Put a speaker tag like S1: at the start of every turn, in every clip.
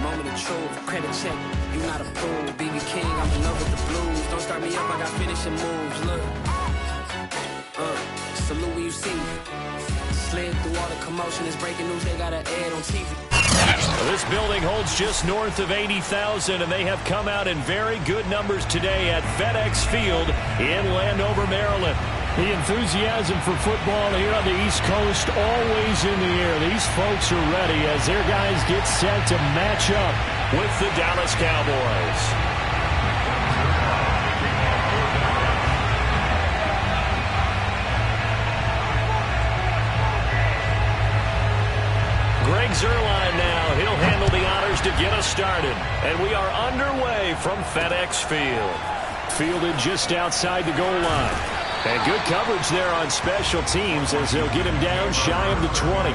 S1: Moment of truth, credit check, you not approved. BB King, I'm in love with the blues. Don't start me up, I got finishing moves. Look, salute when you see me. Slid through all the commotion, it's breaking news, they got an ad on TV.
S2: This building holds just north of 80,000, and they have come out in very good numbers today at FedEx Field in Landover, Maryland. The enthusiasm for football here on the East Coast always in the air. These folks are ready as their guys get set to match up with the Dallas Cowboys. Greg Zuerlein now. He'll handle the honors to get us started. And we are underway from FedEx Field. Fielded just outside the goal line. And good coverage there on special teams as they'll get him down shy of the 20.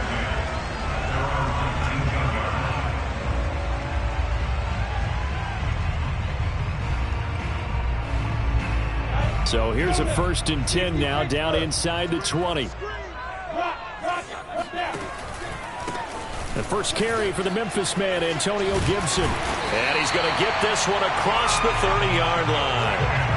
S2: So here's a 1st and 10 now down inside the 20. The first carry for the Memphis man, Antonio Gibson. And he's going to get this one across the 30-yard line.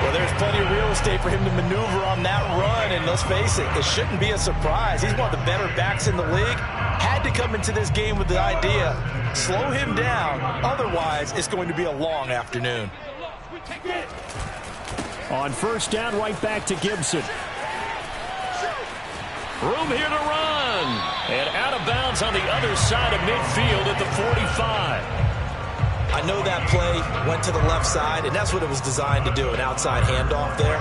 S3: Well, there's plenty of real estate for him to maneuver on that run, and let's face it, it shouldn't be a surprise. He's one of the better backs in the league. Had to come into this game with the idea, slow him down, otherwise it's going to be a long afternoon.
S2: On 1st down, right back to Gibson. Room here to run. And out of bounds on the other side of midfield at the 45.
S3: I know that play went to the left side, and that's what it was designed to do, an outside handoff there.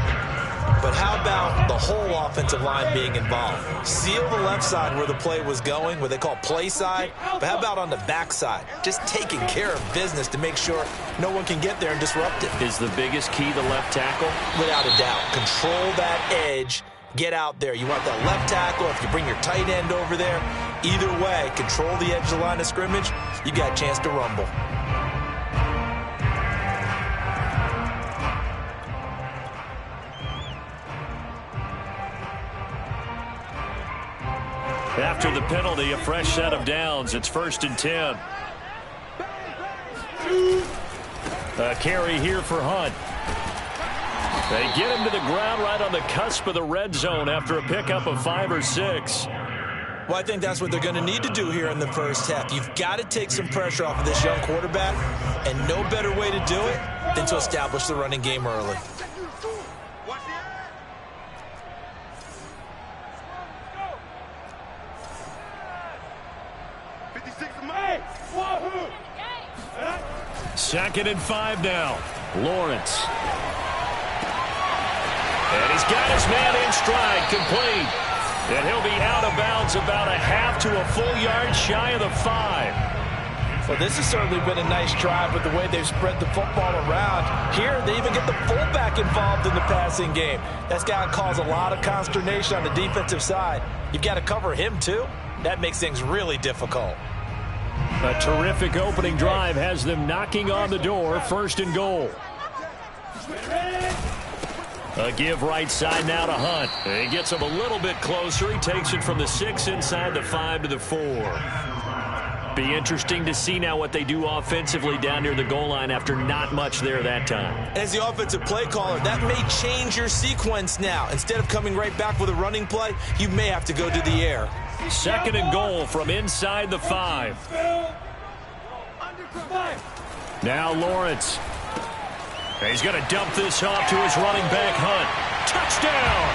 S3: But how about the whole offensive line being involved? Seal the left side where the play was going, what they call play side. But how about on the back side? Just taking care of business to make sure no one can get there and disrupt it.
S2: Is the biggest key the left tackle?
S3: Without a doubt. Control that edge. Get out there. You want that left tackle. If you bring your tight end over there, either way, control the edge of the line of scrimmage, you got a chance to rumble.
S2: After the penalty, a fresh set of downs. It's 1st and 10. A carry here for Hunt. They get him to the ground right on the cusp of the red zone after a pickup of 5 or 6.
S3: Well, I think that's what they're going to need to do here in the first half. You've got to take some pressure off of this young quarterback, and no better way to do it than to establish the running game early.
S2: Second and 5 now. Lawrence. And he's got his man in stride, complete. And he'll be out of bounds about a half to a full yard shy of the 5.
S3: Well, this has certainly been a nice drive with the way they've spread the football around. Here, they even get the fullback involved in the passing game. That's got to cause a lot of consternation on the defensive side. You've got to cover him, too. That makes things really difficult.
S2: A terrific opening drive has them knocking on the door. 1st and goal. A give right side now to Hunt. He gets him a little bit closer. He takes it from the 6 inside the 5 to the 4. Be interesting to see now what they do offensively down near the goal line after not much there that time.
S3: As the offensive play caller, that may change your sequence now. Instead of coming right back with a running play, you may have to go to the air.
S2: 2nd and goal from inside the 5. Now Lawrence. He's going to dump this off to his running back, Hunt. Touchdown!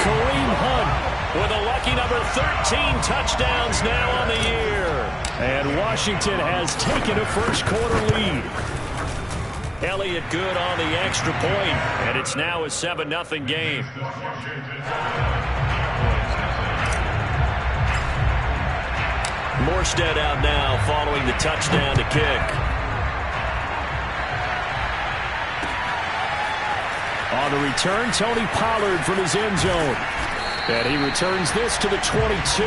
S2: Kareem Hunt with a lucky number 13 touchdowns now on the year. And Washington has taken a first quarter lead. Elliott good on the extra point, and it's now a 7-0 game. Morstead out now following the touchdown to kick. On the return, Tony Pollard from his end zone. And he returns this to the 22.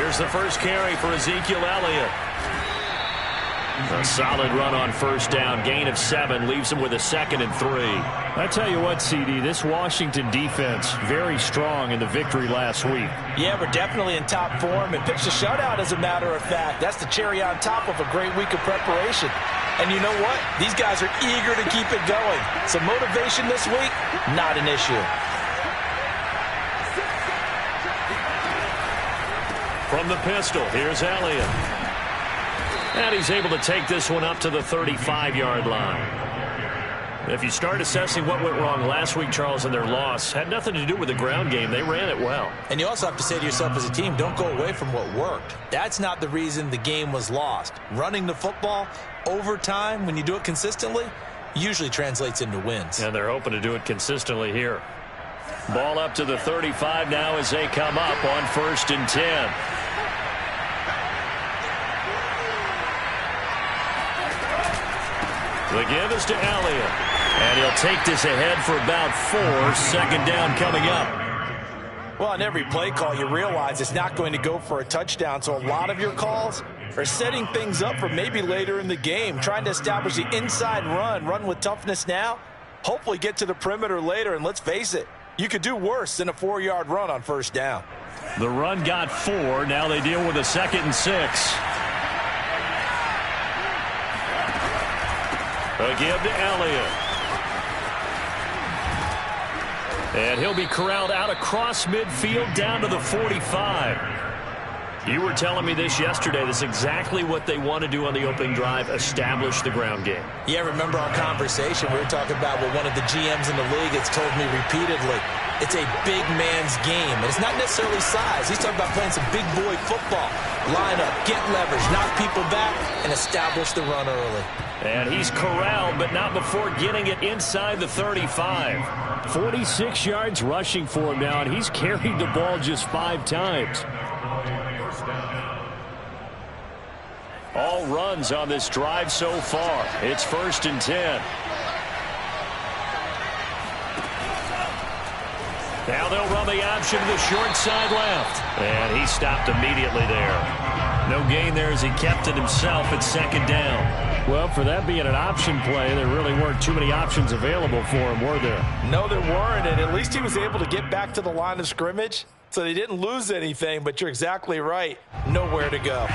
S2: Here's the first carry for Ezekiel Elliott. A solid run on first down. Gain of 7 leaves him with a 2nd and 3.
S4: I tell you what, CD, this Washington defense, very strong in the victory last week.
S3: Yeah, we're definitely in top form and pitched a shutout, as a matter of fact. That's the cherry on top of a great week of preparation. And you know what? These guys are eager to keep it going. So motivation this week, not an issue.
S2: From the pistol, here's Elliott. And he's able to take this one up to the 35-yard line. If you start assessing what went wrong last week, Charles, in their loss, had nothing to do with the ground game. They ran it well.
S3: And you also have to say to yourself as a team, don't go away from what worked. That's not the reason the game was lost. Running the football over time, when you do it consistently, usually translates into wins.
S2: And they're hoping to do it consistently here. Ball up to the 35 now as they come up on 1st and 10. The give is to Elliott. And he'll take this ahead for about 4. 2nd down coming up.
S3: Well, on every play call, you realize it's not going to go for a touchdown. So a lot of your calls are setting things up for maybe later in the game, trying to establish the inside run with toughness now, hopefully get to the perimeter later. And let's face it, you could do worse than a 4-yard run on 1st down.
S2: The run got 4. Now they deal with a 2nd and 6. A give to Elliott. And he'll be corralled out across midfield down to the 45. You were telling me this yesterday. This is exactly what they want to do on the opening drive, establish the ground game.
S3: Yeah, remember our conversation? We were talking about what one of the GMs in the league has told me repeatedly. It's a big man's game. And it's not necessarily size. He's talking about playing some big boy football. Line up, get leverage, knock people back, and establish the run early.
S2: And he's corralled, but not before getting it inside the 35.
S4: 46 yards rushing for him now, and he's carried the ball just 5 times.
S2: All runs on this drive so far. It's 1st and 10. Now they'll run the option to the short side left. And he stopped immediately there. No gain there as he kept it himself at 2nd down.
S4: Well, for that being an option play, there really weren't too many options available for him, were there?
S3: No, there weren't, and at least he was able to get back to the line of scrimmage, so they didn't lose anything, but you're exactly right. Nowhere to go.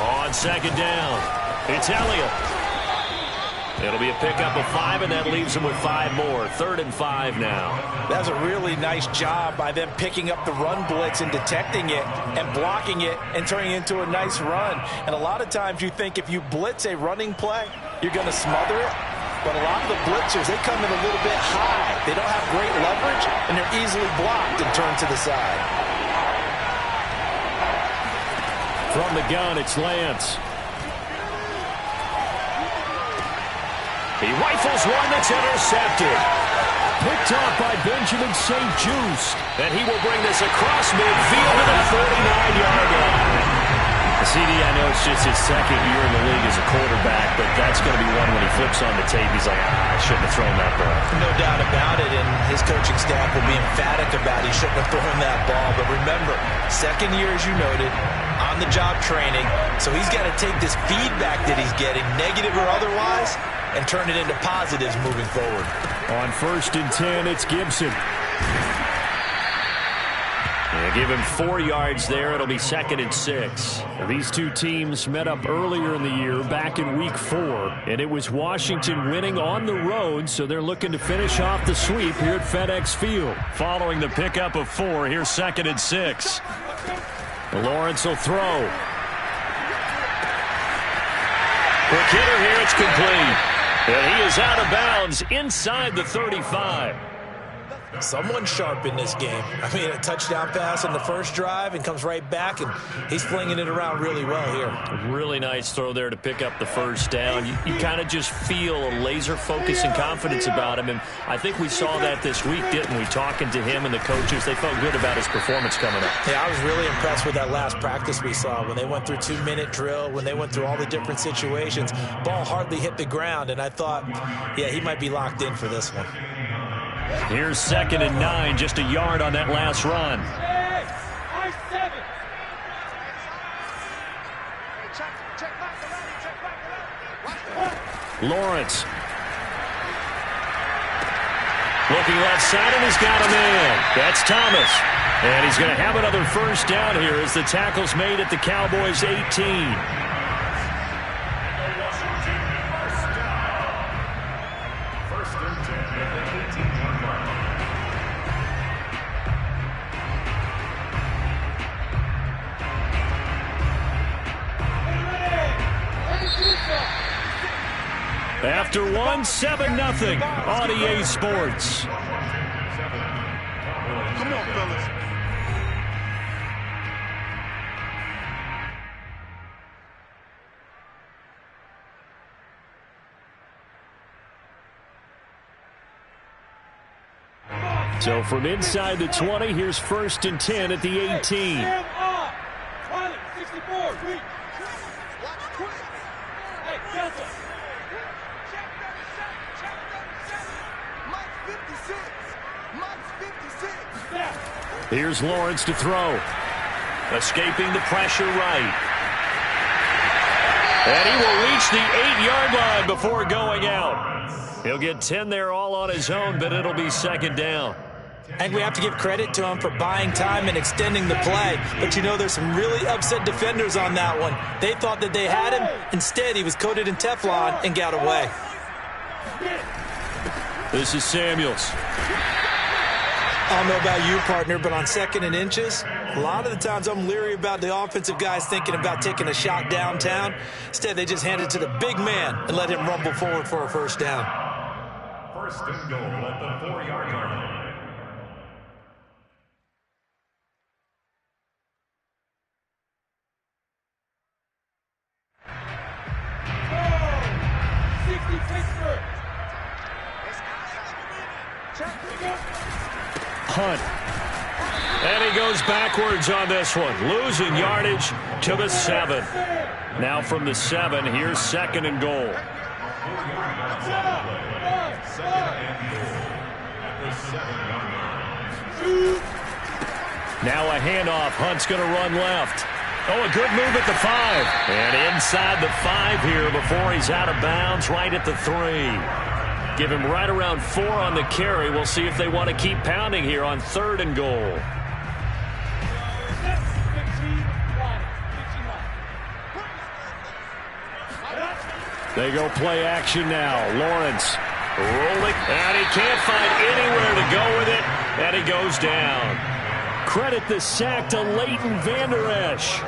S2: On 2nd down, it's Elliott. It'll be a pickup of 5, and that leaves him with 5 more. 3rd and 5 now.
S3: That's a really nice job by them picking up the run blitz and detecting it and blocking it and turning it into a nice run. And a lot of times you think if you blitz a running play, you're going to smother it. But a lot of the blitzers, they come in a little bit high. They don't have great leverage, and they're easily blocked and turned to the side.
S4: From the gun, it's Lance.
S2: He rifles one that's intercepted.
S4: Picked off by Benjamin St. Juste.
S2: And he will bring this across midfield to the 49-yard line.
S4: CD, I know it's just his 2nd year in the league as a quarterback, but that's going to be one when he flips on the tape. He's like, I shouldn't have thrown that ball.
S3: No doubt about it, and his coaching staff will be emphatic about he shouldn't have thrown that ball. But remember, 2nd year, as you noted, on-the-job training, so he's got to take this feedback that he's getting, negative or otherwise, and turn it into positives moving forward.
S4: On 1st and 10, it's Gibson.
S2: They give him 4 yards there. It'll be 2nd and 6.
S4: These two teams met up earlier in the year, back in week 4, and it was Washington winning on the road, so they're looking to finish off the sweep here at FedEx Field.
S2: Following the pickup of 4, here's 2nd and 6.
S4: Lawrence will throw.
S2: Quick hitter here, it's complete. And he is out of bounds inside the 35.
S3: Someone sharp in this game. I mean, a touchdown pass on the first drive and comes right back, and he's flinging it around really well here.
S2: Really nice throw there to pick up the first down. You kind of just feel a laser focus and confidence about him, and I think we saw that this week, didn't we? Talking to him and the coaches, they felt good about his performance coming up.
S3: Yeah, I was really impressed with that last practice we saw when they went through 2-minute drill, when they went through all the different situations. Ball hardly hit the ground, and I thought, yeah, he might be locked in for this one.
S2: Here's 2nd and 9, just a yard on that last run. Lawrence. Looking left side, and he's got him in. That's Thomas. And he's going to have another first down here as the tackle's made at the Cowboys' 18. After one, 7-0 on EA Sports.
S5: Come on, fellas.
S2: So from inside the 20, here's 1st and 10 at the 18. Here's Lawrence to throw. Escaping the pressure right. And he will reach the 8-yard line before going out. He'll get 10 there all on his own, but it'll be 2nd down.
S3: And we have to give credit to him for buying time and extending the play. But, you know, there's some really upset defenders on that one. They thought that they had him. Instead, he was coated in Teflon and got away.
S2: This is Samuels.
S3: I don't know about you, partner, but on 2nd and inches, a lot of the times I'm leery about the offensive guys thinking about taking a shot downtown. Instead, they just hand it to the big man and let him rumble forward for a first down.
S5: 1st and goal at the 4-yard line.
S2: Hunt. And he goes backwards on this one, losing yardage to the 7. Now from the 7, here's 2nd and goal. Now a handoff. Hunt's going to run left. Oh, a good move at the 5. And inside the 5 here before he's out of bounds, right at the 3. Give him right around 4 on the carry. We'll see if they want to keep pounding here on 3rd and goal. They go play action now. Lawrence rolling, and he can't find anywhere to go with it, and he goes down. Credit the sack to Leighton Vander Esch.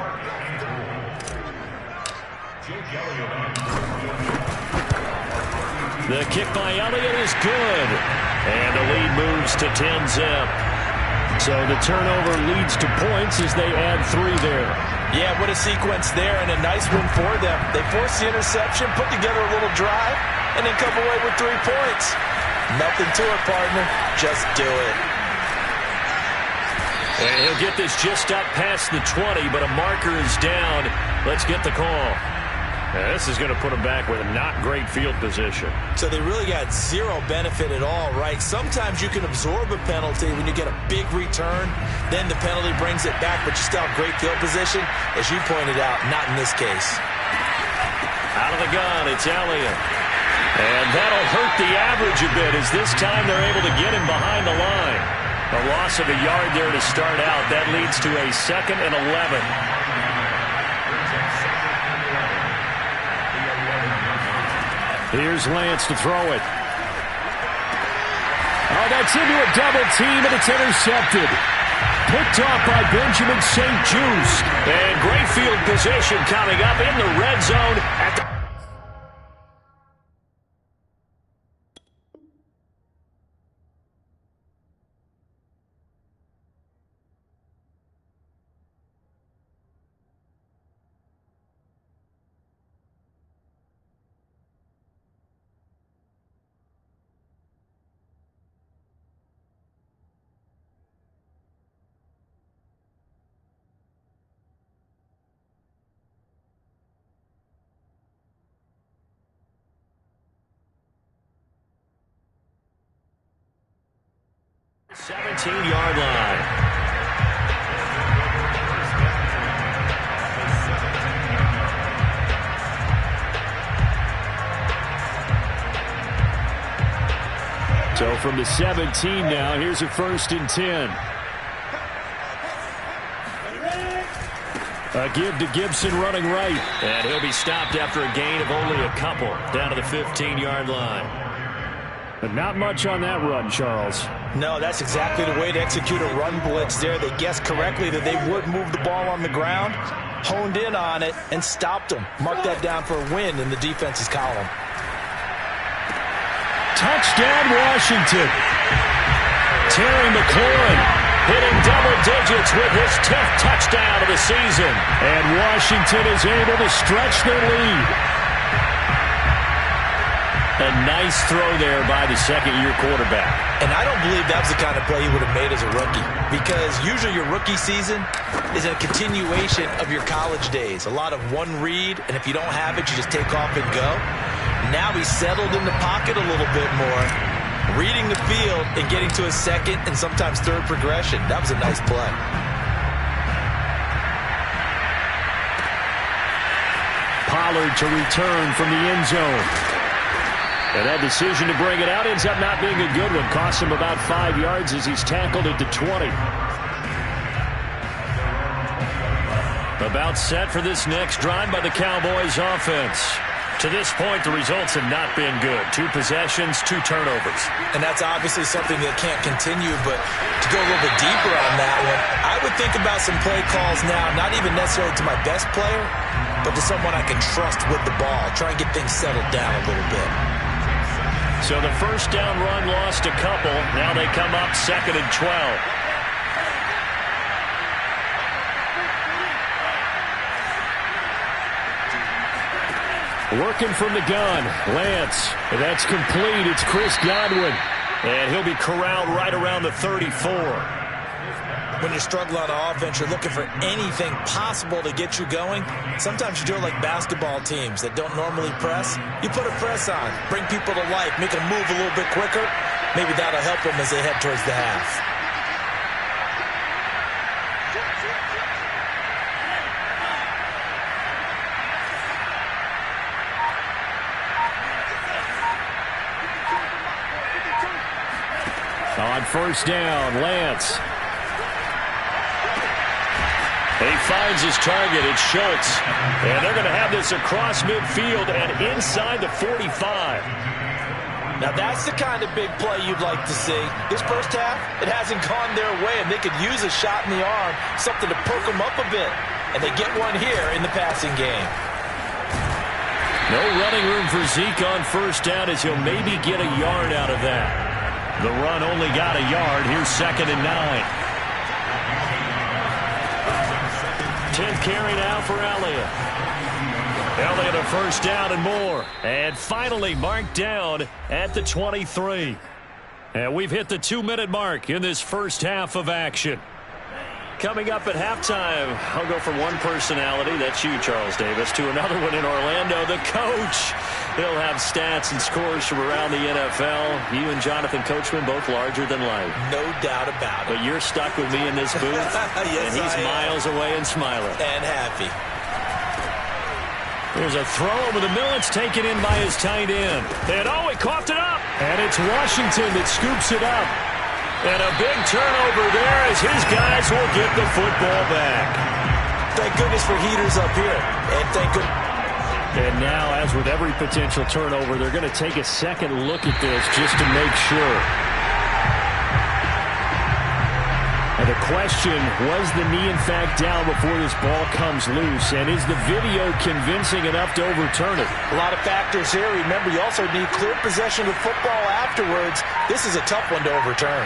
S2: The kick by Elliott is good. And the lead moves to 10-zip. So the turnover leads to points as they add 3 there.
S3: Yeah, what a sequence there, and a nice win for them. They forced the interception, put together a little drive, and then come away with 3 points. Nothing to it, partner. Just do it.
S2: And he'll get this just up past the 20, but a marker is down. Let's get the call. Now, this is going to put them back with a not great field position.
S3: So they really got 0 benefit at all, right? Sometimes you can absorb a penalty when you get a big return. Then the penalty brings it back, but you still have great field position. As you pointed out, not in this case.
S2: Out of the gun, it's Elliott. And that'll hurt the average a bit as this time they're able to get him behind the line. A loss of a yard there to start out. That leads to a 2nd and 11. Here's Lance to throw it. Oh, that's into a double team, and it's intercepted. Picked off by Benjamin St. Juste. And great field position coming up in the red zone at the 17-yard line.
S4: So from the 17 now, here's a 1st and 10. A give to Gibson running right.
S2: And he'll be stopped after a gain of only a couple down to the 15-yard line.
S4: But not much on that run, Charles.
S3: No, that's exactly the way to execute a run blitz there. They guessed correctly that they would move the ball on the ground, honed in on it, and stopped them. Mark that down for a win in the defense's column.
S4: Touchdown, Washington. Terry McLaurin hitting double digits with his 10th touchdown of the season. And Washington is able to stretch their lead.
S2: A nice throw there by the second-year quarterback.
S3: And I don't believe that was the kind of play he would have made as a rookie, because usually your rookie season is a continuation of your college days. A lot of one read, and if you don't have it, you just take off and go. Now he's settled in the pocket a little bit more, reading the field and getting to a second and sometimes third progression. That was a nice play.
S4: Pollard to return from the end zone. And that decision to bring it out ends up not being a good one. Costs him about 5 yards as he's tackled at the 20.
S2: About set for this next drive by the Cowboys offense. To this point, the results have not been good. 2 possessions, 2 turnovers.
S3: And that's obviously something that can't continue, but to go a little bit deeper on that one, I would think about some play calls now, not even necessarily to my best player, but to someone I can trust with the ball. Try and get things settled down a little bit.
S2: So the first down run lost a couple. Now they come up 2nd and 12.
S4: Working from the gun, Lance. That's complete. It's Chris Godwin.
S2: And he'll be corralled right around the 34.
S3: When you're struggling on offense, you're looking for anything possible to get you going. Sometimes you do it like basketball teams that don't normally press. You put a press on, bring people to life, make them move a little bit quicker. Maybe that'll help them as they head towards the half.
S4: On first down, Lance.
S2: He finds his target. It's Schultz. And they're going to have this across midfield and inside the 45.
S3: Now that's the kind of big play you'd like to see. This first half, it hasn't gone their way, and they could use a shot in the arm, something to perk them up a bit. And they get one here in the passing game.
S2: No running room for Zeke on first down, as he'll maybe get a yard out of that. The run only got a yard. Here's 2nd and 9. 10th carry now for Elliott. Elliott a first down and more. And finally marked down at the 23. And we've hit the 2-minute mark in this first half of action. Coming up at halftime, I'll go from one personality, that's you, Charles Davis, to another one in Orlando, the coach. He'll have stats and scores from around the NFL. You and Jonathan Coachman, both larger than life.
S3: No doubt about it.
S2: But you're stuck with me in this booth,
S3: yes,
S2: and he's miles away and smiling.
S3: And happy.
S2: There's a throw over the middle. It's taken in by his tight end. And oh, he coughed it up.
S4: And it's Washington that scoops it up.
S2: And a big turnover there as his guys will get the football back.
S3: Thank goodness for heaters up here. And thank goodness.
S4: And now, as with every potential turnover, they're going to take a second look at this just to make sure. And the question, was the knee in fact down before this ball comes loose? And is the video convincing enough to overturn it?
S3: A lot of factors here. Remember, you also need clear possession of the football afterwards. This is a tough one to overturn.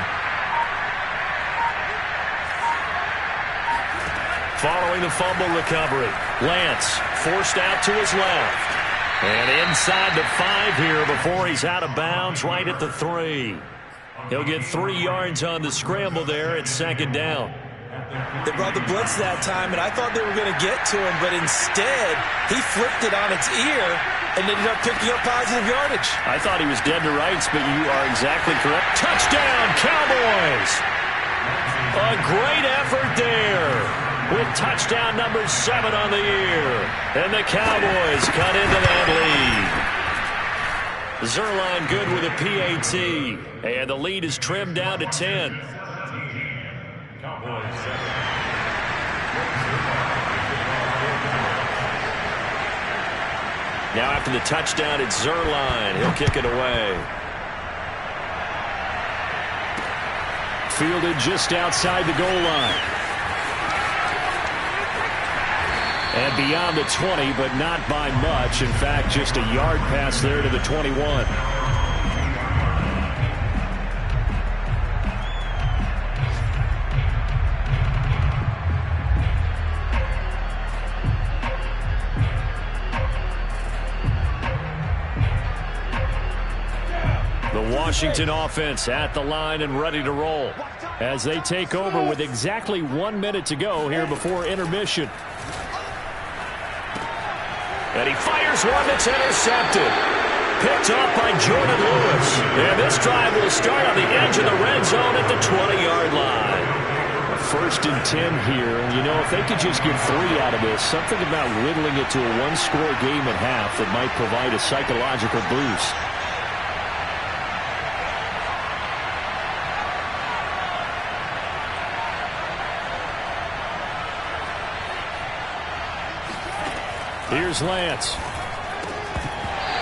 S2: Following the fumble recovery, Lance forced out to his left. And inside the 5 here before he's out of bounds right at the 3. He'll get 3 yards on the scramble there at 2nd down.
S3: They brought the blitz that time, and I thought they were going to get to him, but instead, he flipped it on its ear and ended up picking up positive yardage.
S2: I thought he was dead to rights, but you are exactly correct. Touchdown, Cowboys! A great effort there with touchdown number 7 on the year. And the Cowboys cut into that lead. Zuerlein good with a PAT. And the lead is trimmed down to 10. Now after the touchdown, it's Zuerlein. He'll kick it away.
S4: Fielded just outside the goal line. And beyond the 20, but not by much. In fact, just a yard pass there to the 21. Washington offense at the line and ready to roll as they take over with exactly 1 minute to go here before intermission.
S2: And he fires one that's intercepted. Picked off by Jordan Lewis. And this drive will start on the edge of the red zone at the 20-yard line.
S4: First and 10 here. You know, if they could just get 3 out of this, something about whittling it to a one-score game at half that might provide a psychological boost. Here's Lance.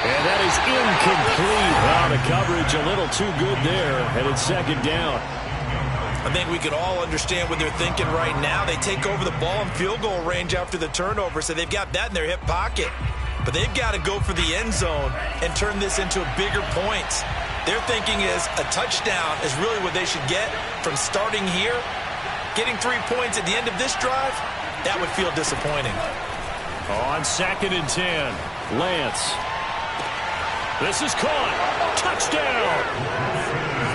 S4: And that is incomplete. Wow, the coverage a little too good there. And it's second down.
S3: I think we can all understand what they're thinking right now. They take over the ball in field goal range after the turnover, so they've got that in their hip pocket. But they've got to go for the end zone and turn this into bigger points. Their thinking is a touchdown is really what they should get from starting here. Getting 3 points at the end of this drive, that would feel disappointing.
S4: On second and 10, Lance. This is caught. Touchdown.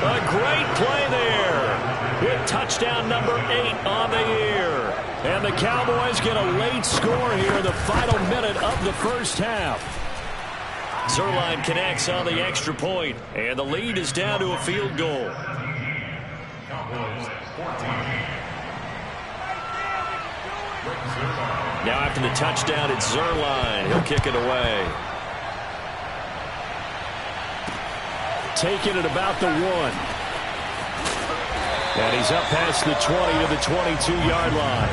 S4: A great play there with touchdown number 8 on the year. And the Cowboys get a late score here in the final minute of the first half.
S2: Zuerlein connects on the extra point, and the lead is down to a field goal.
S5: Cowboys 14.
S2: Now after the touchdown, it's Zuerlein. He'll kick it away.
S4: Taking it about the 1. And he's up past the 20 to the 22-yard line.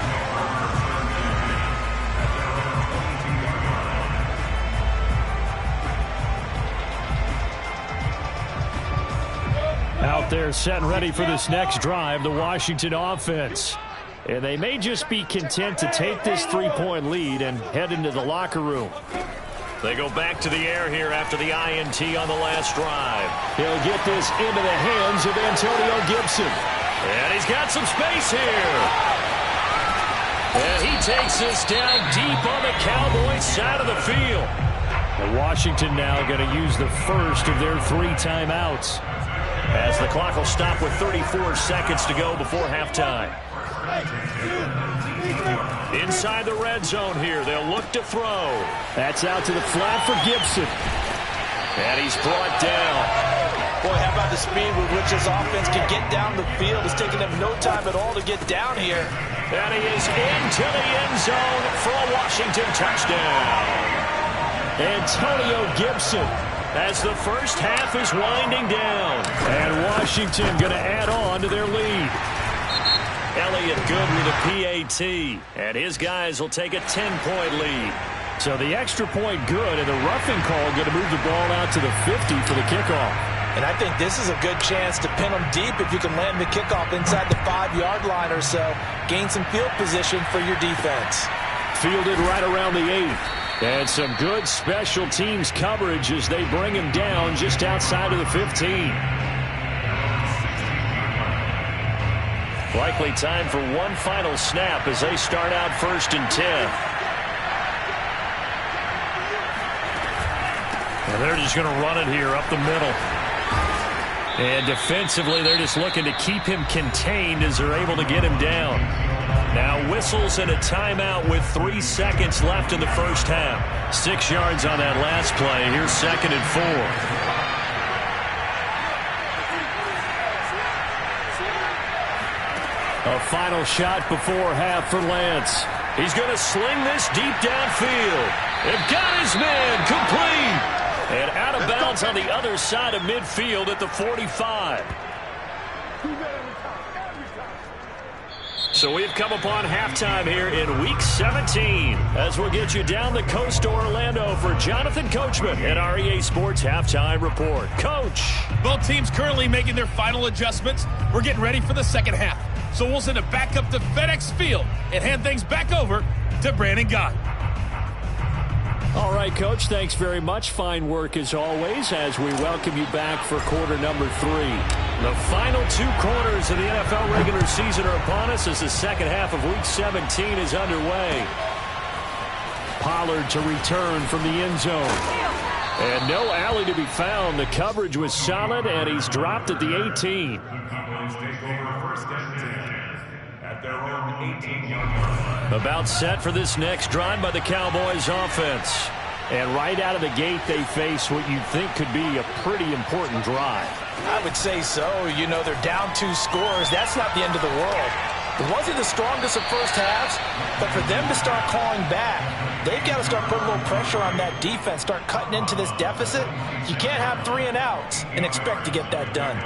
S4: Out there set and ready for this next drive, the Washington offense. And they may just be content to take this 3-point lead and head into the locker room.
S2: They go back to the air here after the INT on the last drive.
S4: He'll get this into the hands of Antonio Gibson.
S2: And he's got some space here. And he takes this down deep on the Cowboys side of the field.
S4: And Washington now going to use the first of their 3 timeouts.
S2: As the clock will stop with 34 seconds to go before halftime. Inside the red zone here, they'll look to throw.
S4: That's out to the flat for Gibson.
S2: And he's brought down.
S3: Boy, how about the speed with which this offense can get down the field? It's taking them no time at all to get down here.
S2: And he is into the end zone for a Washington touchdown.
S4: Antonio Gibson.
S2: As the first half is winding down.
S4: And Washington going to add on to their lead.
S2: Elliott good with a PAT. And his guys will take a 10-point lead.
S4: So the extra point good, and the roughing call going to move the ball out to the 50 for the kickoff.
S3: And I think this is a good chance to pin them deep if you can land the kickoff inside the 5-yard line or so. Gain some field position for your defense.
S4: Fielded right around the 8. And some good special teams coverage as they bring him down just outside of the 15.
S2: Likely time for one final snap as they start out 1st and 10.
S4: And they're just going to run it here up the middle. And defensively, they're just looking to keep him contained as they're able to get him down. Now with
S2: whistles and a timeout with 3 seconds left in the first half. 6 yards on that last play. Here's 2nd and 4.
S4: A final shot before half for Lance.
S2: He's going to sling this deep downfield. They've got his man complete. And out of bounds on the other side of midfield at the 45. So we've come upon halftime here in Week 17 as we'll get you down the coast to Orlando for Jonathan Coachman and our EA Sports Halftime Report. Coach.
S6: Both teams currently making their final adjustments. We're getting ready for the second half. So we'll send it back up to FedEx Field and hand things back over to Brandon Gaudin.
S4: All right, Coach, thanks very much. Fine work as always as we welcome you back for quarter number 3.
S2: The final 2 quarters of the NFL regular season are upon us as the second half of Week 17 is underway.
S4: Pollard to return from the end zone.
S2: And no alley to be found. The coverage was solid, and he's dropped at the 18. About set for this next drive by the Cowboys offense.
S4: And right out of the gate, they face what you'd think could be a pretty important drive.
S3: I would say so. You know, they're down 2 scores. That's not the end of the world. It wasn't the strongest of first halves, but for them to start calling back, they've got to start putting a little pressure on that defense, start cutting into this deficit. You can't have 3 and outs and expect to get that done.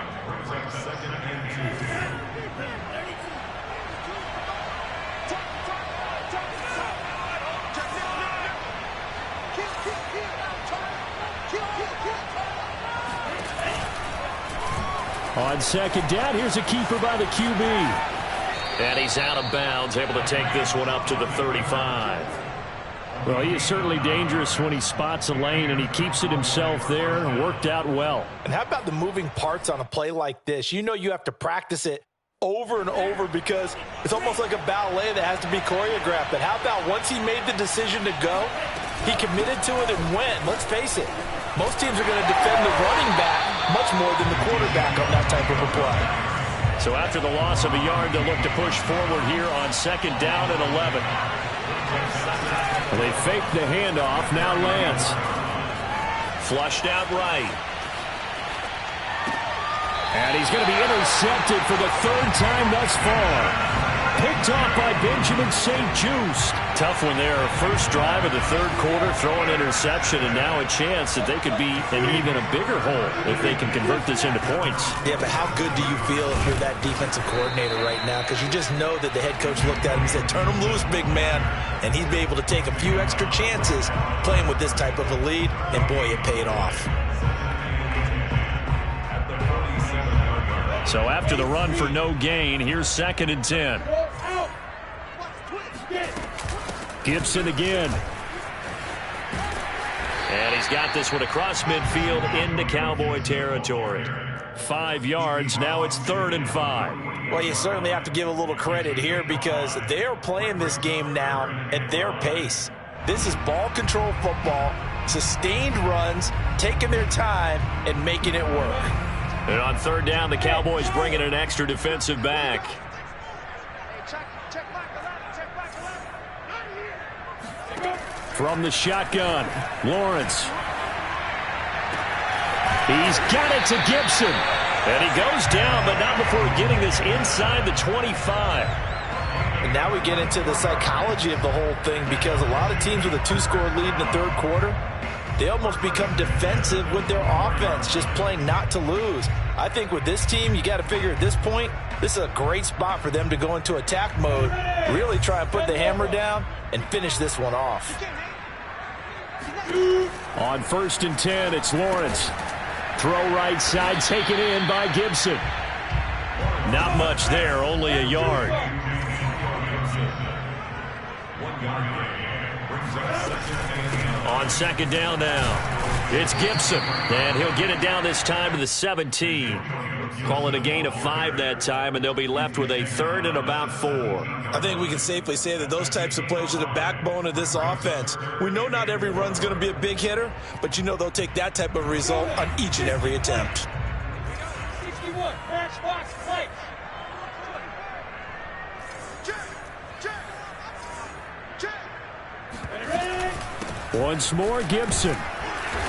S4: On second down, here's a keeper by the QB.
S2: And he's out of bounds, able to take this one up to the 35.
S4: Well, he is certainly dangerous when he spots a lane, and he keeps it himself there and worked out well.
S3: And how about the moving parts on a play like this? You know you have to practice it over and over because it's almost like a ballet that has to be choreographed. But how about once he made the decision to go, he committed to it and went. Let's face it, most teams are going to defend the running back much more than the quarterback on that type of a play.
S2: So after the loss of a yard, they'll look to push forward here on second down and 11.
S4: Well, they faked the handoff. Now Lance.
S2: Flushed out right.
S4: And he's going to be intercepted for the 3rd time thus far. Picked off by Benjamin St-Juste.
S2: Tough one there. First drive of the 3rd quarter, throw an interception, and now a chance that they could be in even a bigger hole if they can convert this into points.
S3: Yeah, but how good do you feel if you're that defensive coordinator right now? Because you just know that the head coach looked at him and said, turn him loose, big man. And he'd be able to take a few extra chances playing with this type of a lead, and boy, it paid off.
S2: So after the run for no gain, here's 2nd and 10.
S4: Gibson again.
S2: And he's got this one across midfield into Cowboy territory. 5 yards. Now it's 3rd and 5.
S3: Well, you certainly have to give a little credit here because they are playing this game now at their pace. This is ball control football, sustained runs, taking their time, and making it work.
S2: And on 3rd down, the Cowboys bringing an extra defensive back.
S4: From the shotgun, Lawrence. He's got it to Gibson.
S2: And he goes down, but not before getting this inside the 25.
S3: And now we get into the psychology of the whole thing because a lot of teams with a 2-score lead in the 3rd quarter, they almost become defensive with their offense, just playing not to lose. I think with this team, you got to figure at this point, this is a great spot for them to go into attack mode, really try and put the hammer down and finish this one off.
S4: On 1st and 10, it's Lawrence. Throw right side, taken in by Gibson.
S2: Not much there, only a yard. On 2nd down now, it's Gibson. And he'll get it down this time to the 17. Call it a gain of 5 that time, and they'll be left with a 3rd and about 4.
S3: I think we can safely say that those types of plays are the backbone of this offense. We know not every run's going to be a big hitter, but you know they'll take that type of result on each and every attempt.
S7: 61, matchbox play.
S4: Once more, Gibson.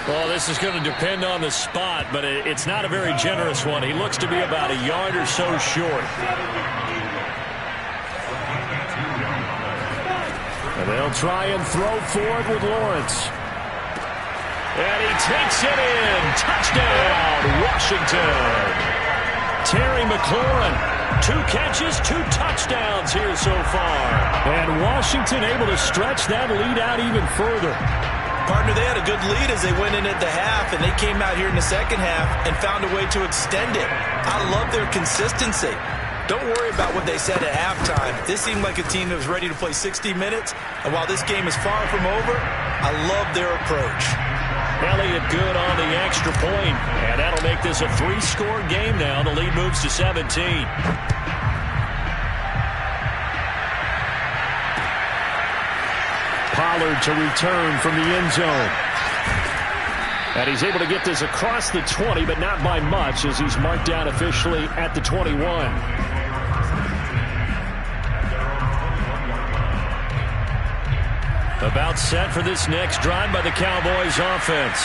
S2: Well, this is going to depend on the spot, but it's not a very generous one. He looks to be about a yard or so short.
S4: And they'll try and throw forward with Lawrence.
S2: And he takes it in. Touchdown, Washington. Terry McLaurin. 2 catches, 2 touchdowns here so far.
S4: And Washington able to stretch that lead out even further.
S3: Partner, they had a good lead as they went in at the half, and they came out here in the second half and found a way to extend it. I love their consistency. Don't worry about what they said at halftime. This seemed like a team that was ready to play 60 minutes, and while this game is far from over, I love their approach.
S2: Elliott good on the extra point, and that'll make this a 3-score game now. The lead moves to 17.
S4: Pollard to return from the end zone. And he's able to get this across the 20, but not by much, as he's marked down officially at the 21.
S2: About set for this next drive by the Cowboys offense.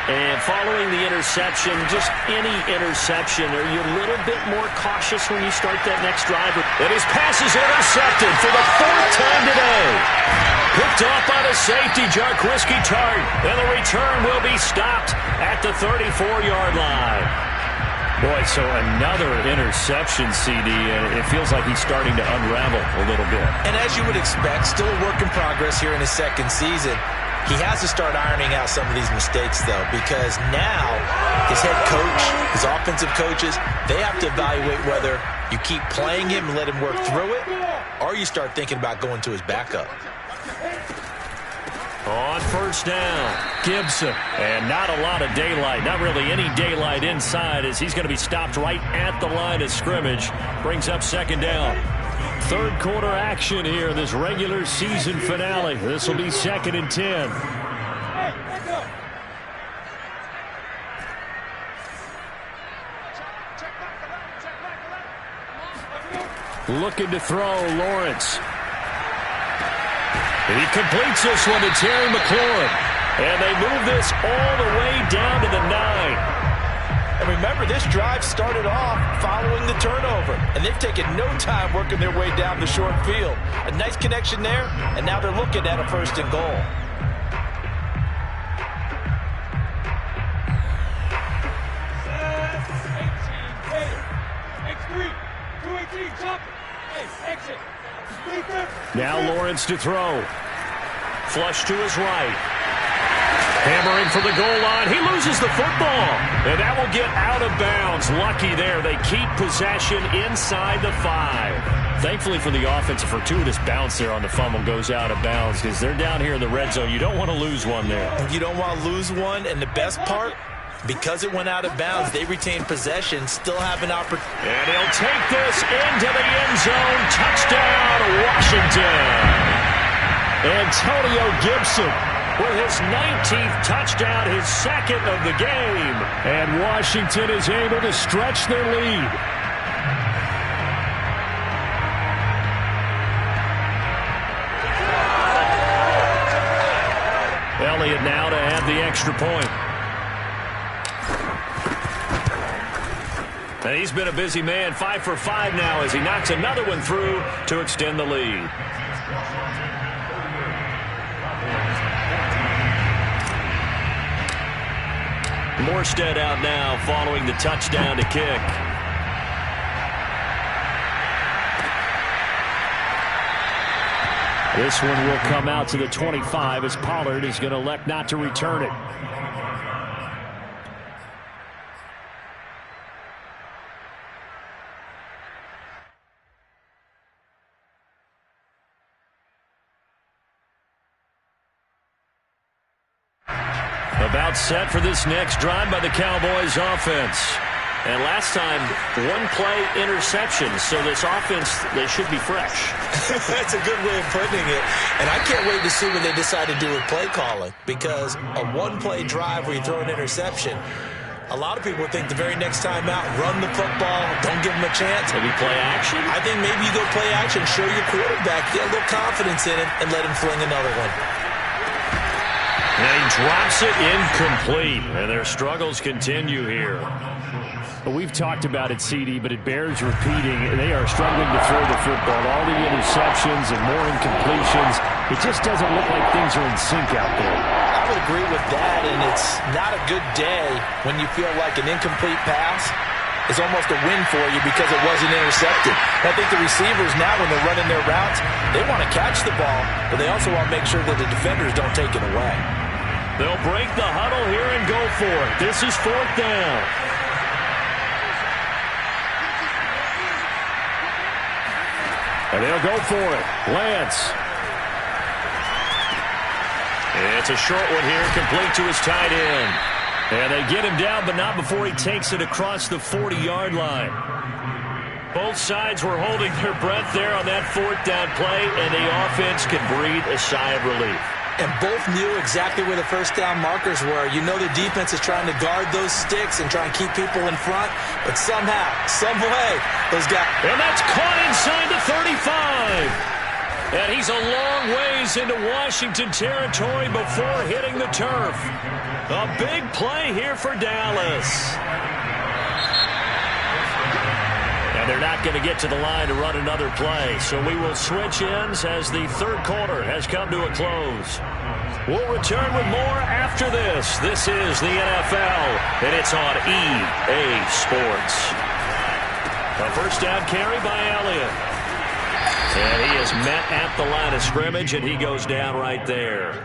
S2: And following the interception, just any interception, are you a little bit more cautious when you start that next drive? And his pass is intercepted for the 4th time today. Picked off by the safety, Jarquiski Tartt. And the return will be stopped at the 34-yard line.
S4: Boy, so another interception, CD, and it feels like he's starting to unravel a little bit.
S3: And as you would expect, still a work in progress here in his second season. He has to start ironing out some of these mistakes, though, because now his head coach, his offensive coaches, they have to evaluate whether you keep playing him and let him work through it, or you start thinking about going to his backup.
S2: On first down,
S4: Gibson.
S2: And not a lot of daylight, not really any daylight inside, as he's going to be stopped right at the line of scrimmage. Brings up second down.
S4: Third quarter action here in this regular season finale. This will be 2nd and 10. Looking to throw, Lawrence.
S2: He completes this one to Terry McLaurin. And they move this all the way down to the 9.
S3: And remember, this drive started off following the turnover, and they've taken no time working their way down the short field. A nice connection there, and now they're looking at a 1st and goal.
S4: Now Lawrence to throw.
S2: Flush to his right. Hammering for the goal line. He loses the football. And that will get out of bounds. Lucky there. They keep possession inside the 5.
S4: Thankfully for the offense, a fortuitous bounce there on the fumble goes out of bounds because they're down here in the red zone. You don't want to lose one there.
S3: You don't want to lose one. And the best part, because it went out of bounds, they retain possession, still have an opportunity.
S2: And he'll take this into the end zone. Touchdown, Washington.
S4: Antonio Gibson
S2: with his 19th touchdown, his 2nd of the game.
S4: And Washington is able to stretch their lead.
S2: Elliott now to add the extra point. And he's been a busy man, 5 for 5 now as he knocks another one through to extend the lead. Morstead out now following the touchdown to kick.
S4: This one will come out to the 25 as Pollard is going to elect not to return it.
S2: About set for this next drive by the Cowboys offense. And last time, 1-play interception. So this offense, they should be fresh.
S3: That's a good way of putting it. And I can't wait to see what they decide to do with play calling. Because a 1-play drive where you throw an interception, a lot of people think the very next time out, run the football, don't give them a chance.
S2: Maybe play action?
S3: I think maybe you go play action, show your quarterback, get a little confidence in it, and let him fling another one.
S2: And he drops it incomplete. And their struggles continue here.
S4: Well, we've talked about it, CD, but it bears repeating. They are struggling to throw the football. All the interceptions and more incompletions. It just doesn't look like things are in sync out there.
S3: I would agree with that, and it's not a good day when you feel like an incomplete pass is almost a win for you because it wasn't intercepted. I think the receivers now, when they're running their routes, they want to catch the ball, but they also want to make sure that the defenders don't take it away.
S2: They'll break the huddle here and go for it. This is 4th down.
S4: And they'll go for it. Lance.
S2: It's a short one here, complete to his tight end. And they get him down, but not before he takes it across the 40-yard line. Both sides were holding their breath there on that 4th down play, and the offense can breathe a sigh of relief.
S3: And both knew exactly where the first down markers were. You know the defense is trying to guard those sticks and try and keep people in front, but somehow, some way, those guys...
S2: And that's caught inside the 35. And he's a long ways into Washington territory before hitting the turf. A big play here for Dallas. And they're not going to get to the line to run another play, so we will switch ends as the 3rd quarter has come to a close. We'll return with more after this. This is the NFL, and it's on EA Sports. A first down carry by Elliott. And he is met at the line of scrimmage, and he goes down right there.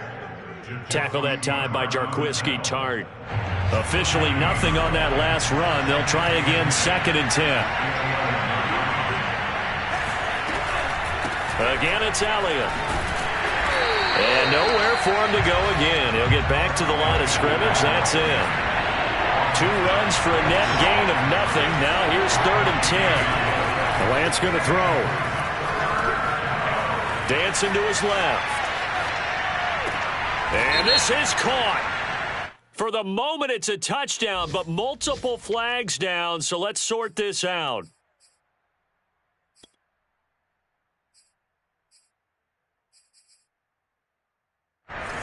S2: Tackle that time by Jarquiski Tart. Officially nothing on that last run. They'll try again, 2nd and 10. Again, it's Elliott. And nowhere for him to go again. He'll get back to the line of scrimmage. That's it. 2 runs for a net gain of nothing. Now here's 3rd and 10.
S4: Lance going to throw.
S2: Dancing to his left. And this is caught. For the moment, it's a touchdown, but multiple flags down, so let's sort this out.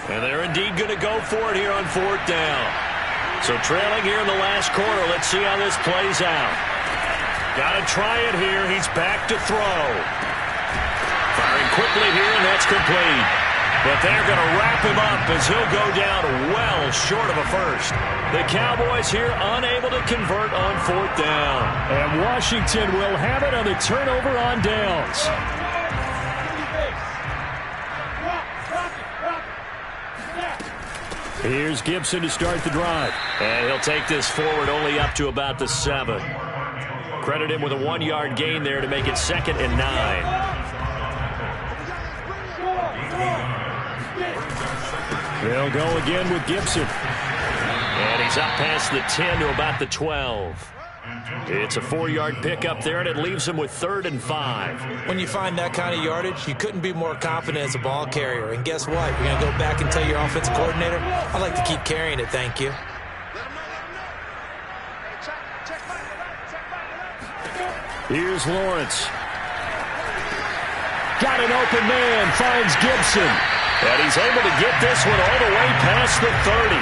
S2: And they're indeed going to go for it here on 4th down. So trailing here in the last quarter, let's see how this plays out. Got to try it here. He's back to throw. Firing quickly here, and that's complete. But they're going to wrap him up as he'll go down well short of a first. The Cowboys here unable to convert on 4th down.
S4: And Washington will have it on the turnover on downs. Here's Gibson to start the drive.
S2: And he'll take this forward only up to about the 7. Credit him with a 1-yard gain there to make it 2nd and 9.
S4: They'll go again with Gibson.
S2: And he's up past the 10 to about the 12. It's a 4-yard pickup there, and it leaves him with 3rd and 5.
S3: When you find that kind of yardage, you couldn't be more confident as a ball carrier. And guess what? You're going to go back and tell your offensive coordinator, I'd like to keep carrying it, thank you.
S4: Here's Lawrence. Got an open man, finds Gibson.
S2: And he's able to get this one all the way past the 30.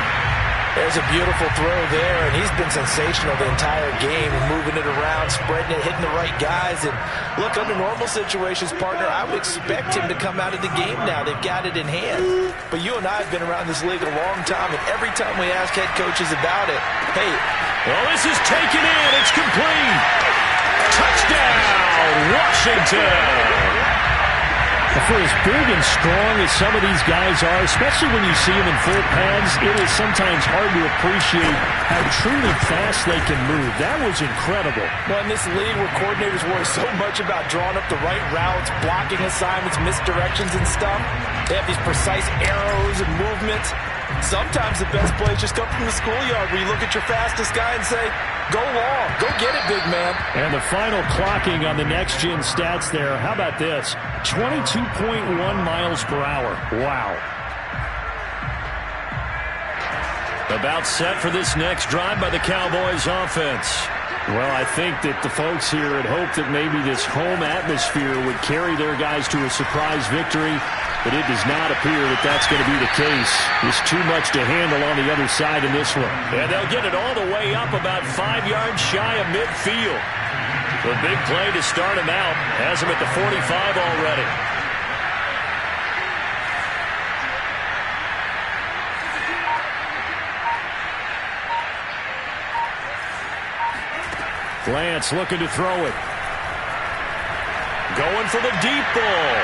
S3: There's a beautiful throw there, and he's been sensational the entire game, moving it around, spreading it, hitting the right guys. And look, under normal situations, partner, I would expect him to come out of the game now. They've got it in hand. But you and I have been around this league a long time, and every time we ask head coaches about it, hey.
S2: Well, this is taken in. It's complete. Touchdown, Washington.
S4: For as big and strong as some of these guys are, especially when you see them in full pads, it is sometimes hard to appreciate how truly fast they can move. That was incredible.
S3: Well, in this league where coordinators worry so much about drawing up the right routes, blocking assignments, misdirections and stuff, they have these precise arrows and movements. Sometimes the best plays just come from the schoolyard where you look at your fastest guy and say, go long, go get it, big man.
S4: And the final clocking on the next-gen stats there, how about this? 22.1 miles per hour. Wow.
S2: About set for this next drive by the Cowboys offense.
S4: Well, I think that the folks here had hoped that maybe this home atmosphere would carry their guys to a surprise victory, but it does not appear that that's going to be the case. There's too much to handle on the other side in this one.
S2: And they'll get it all the way up about 5 yards shy of midfield. The big play to start him out has him at the 45 already.
S4: Lance looking to throw it.
S2: Going for the deep ball.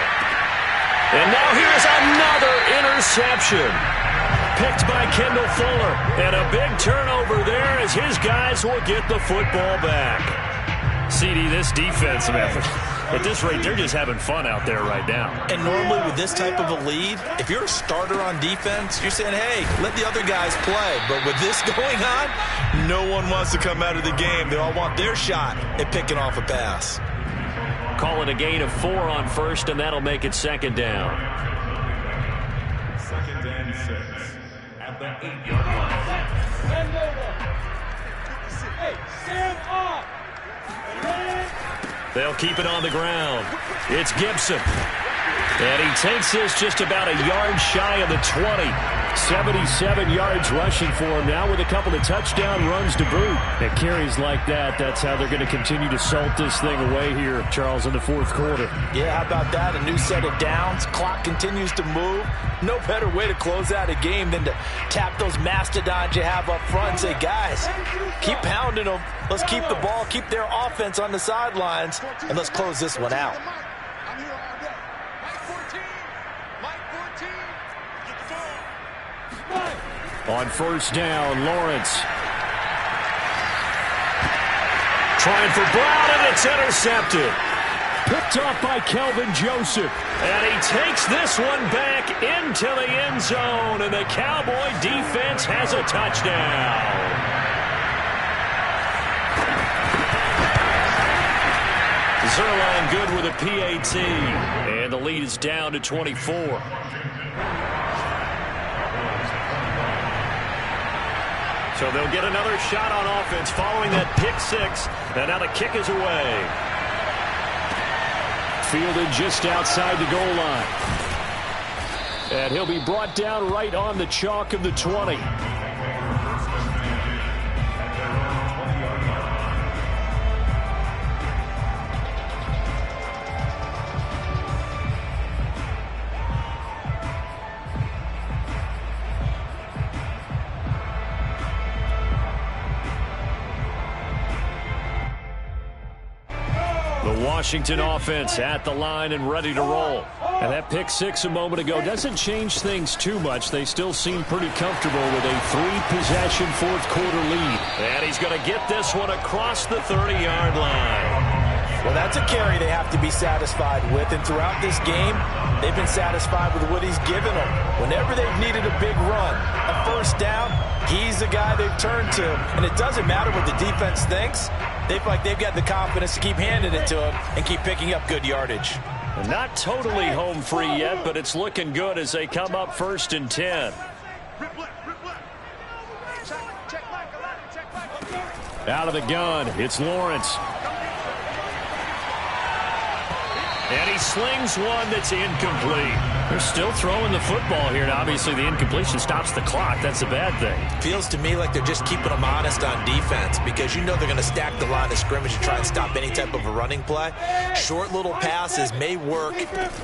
S2: And now here's another interception. Picked by Kendall Fuller. And a big turnover there as his guys will get the football back.
S6: CD, this defensive effort, at this rate, they're just having fun out there right now.
S3: And normally with this type of a lead, if you're a starter on defense, you're saying, hey, let the other guys play. But with this going on, no one wants to come out of the game. They all want their shot at picking off a pass.
S2: Call it a gain of 4 on first, and that'll make it second down.
S5: 2nd and 6 at the 8-yard line.
S7: Hey, stand up!
S2: They'll keep it on the ground. It's Gibson. And he takes this just about a yard shy of the 20.
S4: 77 yards rushing for him now with a couple of touchdown runs to boot. And carries like that, that's how they're going to continue to salt this thing away here, Charles, in the fourth quarter.
S3: Yeah, how about that? A new set of downs. Clock continues to move. No better way to close out a game than to tap those mastodons you have up front and say, guys, keep pounding them. Let's keep the ball, keep their offense on the sidelines, and let's close this one out.
S4: On first down, Lawrence.
S2: Trying for Brown, and it's intercepted.
S4: Picked off by Kelvin Joseph.
S2: And he takes this one back into the end zone, and the Cowboy defense has a touchdown. Zerline good with a PAT, and the lead is down to 24. So they'll get another shot on offense following that pick six, and now the kick is away.
S4: Fielded just outside the goal line. And he'll be brought down right on the chalk of the 20. Washington offense at the line and ready to roll. And that pick six a moment ago doesn't change things too much. They still seem pretty comfortable with a 3-possession fourth quarter lead.
S2: And he's going to get this one across the 30-yard line.
S3: Well, that's a carry they have to be satisfied with. And throughout this game, they've been satisfied with what he's given them. Whenever they've needed a big run, a first down, he's the guy they've turned to. And it doesn't matter what the defense thinks. They feel like they've got the confidence to keep handing it to him and keep picking up good yardage.
S2: Not totally home free yet, but it's looking good as they come up 1st and 10.
S4: Out of the gun, it's Lawrence.
S2: And he slings one that's incomplete.
S6: They're still throwing the football here, and obviously the incompletion stops the clock. That's a bad thing.
S3: Feels to me like they're just keeping them honest on defense because you know they're going to stack the line of scrimmage and try and stop any type of a running play. Short little passes may work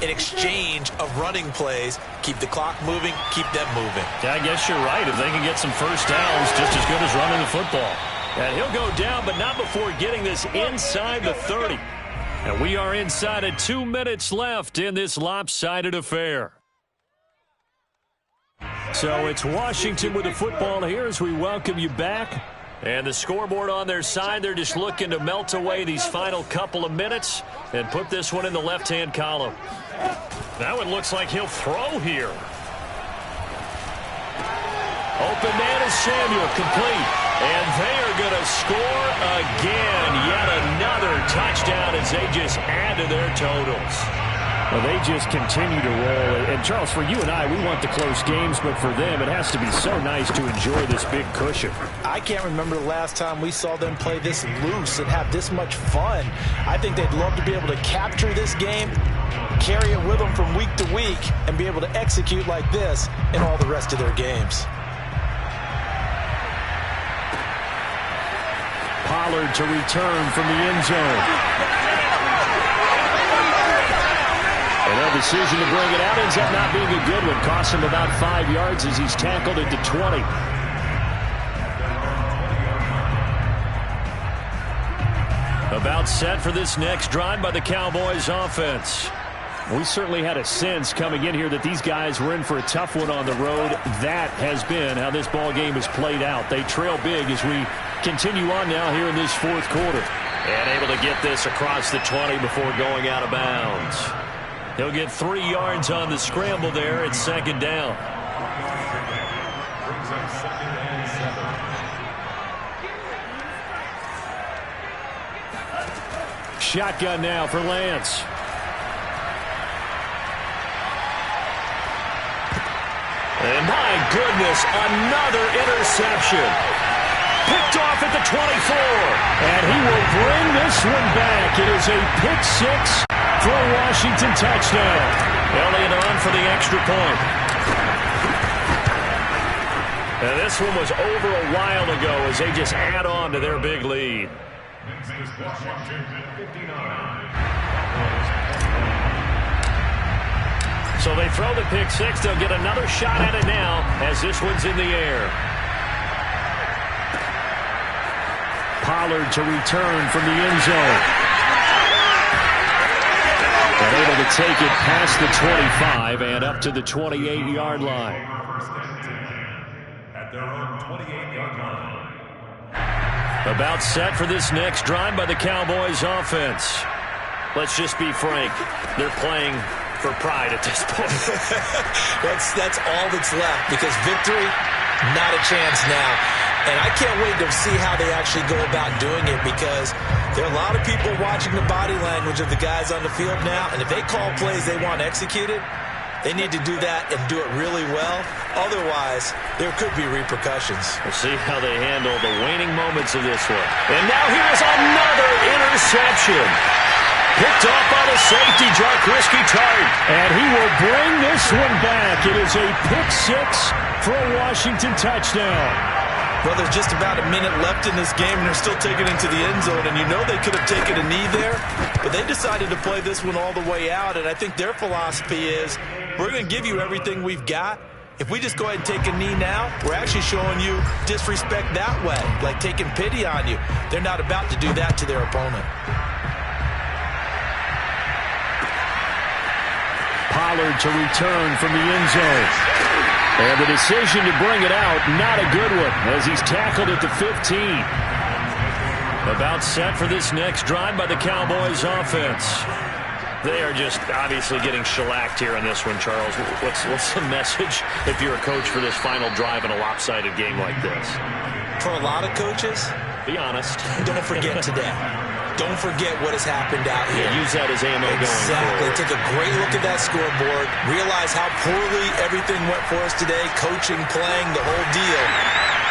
S3: in exchange of running plays. Keep the clock moving, keep them moving.
S6: Yeah, I guess you're right. If they can get some first downs, just as good as running the football.
S2: And he'll go down, but not before getting this inside the 30.
S4: And we are inside of 2 minutes left in this lopsided affair. So it's Washington with the football here as we welcome you back.
S2: And the scoreboard on their side, they're just looking to melt away these final couple of minutes and put this one in the left-hand column.
S6: Now it looks like he'll throw here.
S2: Open man is Samuel, complete. And they are going to score again. Yet another touchdown as they just add to their totals.
S4: Well, they just continue to roll. And, Charles, for you and I, we want the close games, but for them, it has to be so nice to enjoy this big cushion.
S3: I can't remember the last time we saw them play this loose and have this much fun. I think they'd love to be able to capture this game, carry it with them from week to week, and be able to execute like this in all the rest of their games.
S4: Pollard to return from the end zone. And a decision to bring it out ends up not being a good one. Cost him about 5 yards as he's tackled at the 20. About set for this next drive by the Cowboys offense. We certainly had a sense coming in here that these guys were in for a tough one on the road. That has been how this ball game has played out. They trail big as we continue on now here in this fourth quarter. And able to get this across the 20 before going out of bounds. He'll get 3 yards on the scramble there. It's second down. Shotgun now for Lance. And my goodness, another interception. Picked off at the 24. And he will bring this one back. It is a pick six for a Washington touchdown. Elliott on for the extra point. And this one was over a while ago as they just add on to their big lead. So they throw the pick six. They'll get another shot at it now as this one's in the air. Pollard to return from the end zone. And able to take it past the 25 and up to the 28-yard line.
S5: At their own 28-yard line.
S4: About set for this next drive by the Cowboys offense. Let's just be frank. They're playing for pride at this point.
S3: That's all that's left, because victory, not a chance now. And I can't wait to see how they actually go about doing it, because there are a lot of people watching the body language of the guys on the field now, and if they call plays they want executed, they need to do that and do it really well. Otherwise, there could be repercussions.
S4: We'll see how they handle the waning moments of this one. And now here's another interception. Picked off by the safety, Jaquiski Tartt. And he will bring this one back. It is a pick six for a Washington touchdown.
S3: Well, there's just about a minute left in this game, and they're still taking it to the end zone. And you know they could have taken a knee there, but they decided to play this one all the way out. And I think their philosophy is, we're going to give you everything we've got. If we just go ahead and take a knee now, we're actually showing you disrespect that way, like taking pity on you. They're not about to do that to their opponent.
S4: Pollard to return from the end zone. And the decision to bring it out, not a good one, as he's tackled at the 15. About set for this next drive by the Cowboys offense. They are just obviously getting shellacked here in this one, Charles. What's the message if you're a coach for this final drive in a lopsided game like this?
S3: For a lot of coaches,
S4: be honest.
S3: Don't forget today. Don't forget what has happened out here.
S4: Yeah, use that as ammo going forward.
S3: Take a great look at that scoreboard. Realize how poorly everything went for us today. Coaching, playing, the whole deal.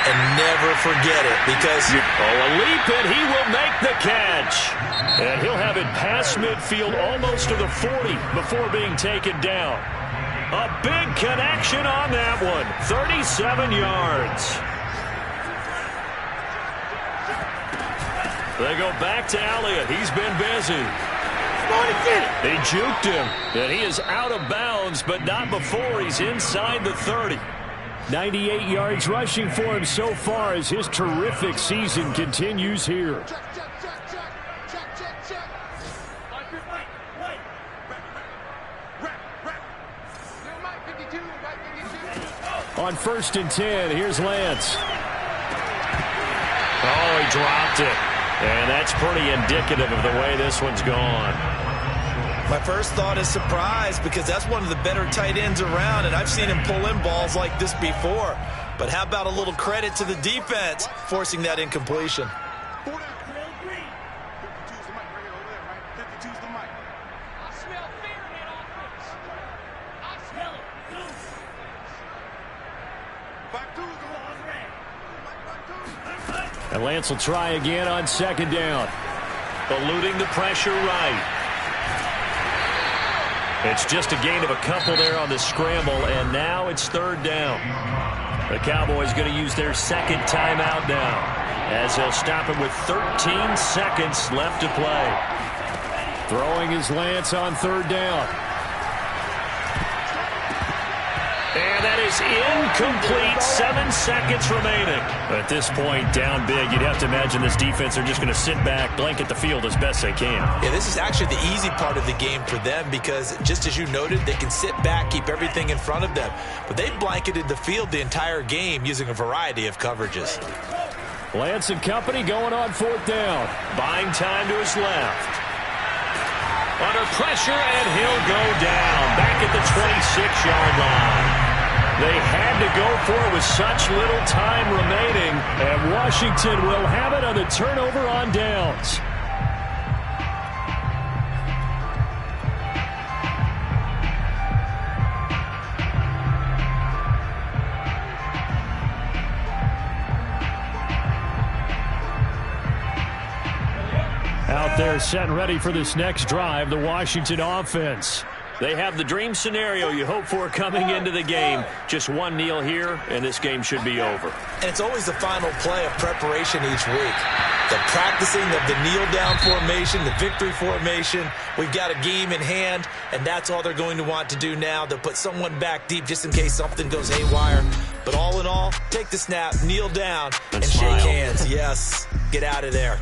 S3: And never forget it, because...
S4: a leap, and he will make the catch. And he'll have it past midfield almost to the 40 before being taken down. A big connection on that one. 37 yards. They go back to Elliott. He's been busy. He juked him, and he is out of bounds, but not before he's inside the 30. 98 yards rushing for him so far as his terrific season continues here. On 1st and 10, here's Lance. Oh, he dropped it. And that's pretty indicative of the way this one's gone.
S3: My first thought is surprise, because that's one of the better tight ends around, and I've seen him pull in balls like this before. But how about a little credit to the defense forcing that incompletion?
S4: And Lance will try again on second down.
S2: Eluding the pressure right. It's just a gain of a couple there on the scramble, and now it's third down. The Cowboys going to use their second timeout now, as they'll stop it with 13 seconds left to play.
S4: Throwing is Lance on third down.
S2: And that is incomplete. 7 seconds remaining.
S4: At this point, down big, you'd have to imagine this defense are just going to sit back, blanket the field as best they can.
S3: Yeah, this is actually the easy part of the game for them because, just as you noted, they can sit back, keep everything in front of them. But they blanketed the field the entire game using a variety of coverages.
S4: Lance and company going on fourth down.
S2: Buying time to his left. Under pressure, and he'll go down. Back at the 26-yard line.
S4: They had to go for it with such little time remaining, and Washington will have it on the turnover on downs. Out there set and ready for this next drive, the Washington offense.
S2: They have the dream scenario you hope for coming into the game. Just one kneel here, and this game should be over.
S3: And it's always the final play of preparation each week. The practicing of the kneel-down formation, the victory formation. We've got a game in hand, and that's all they're going to want to do now. They'll put someone back deep just in case something goes haywire. But all in all, take the snap, kneel down, and shake hands. Yes, get out of there.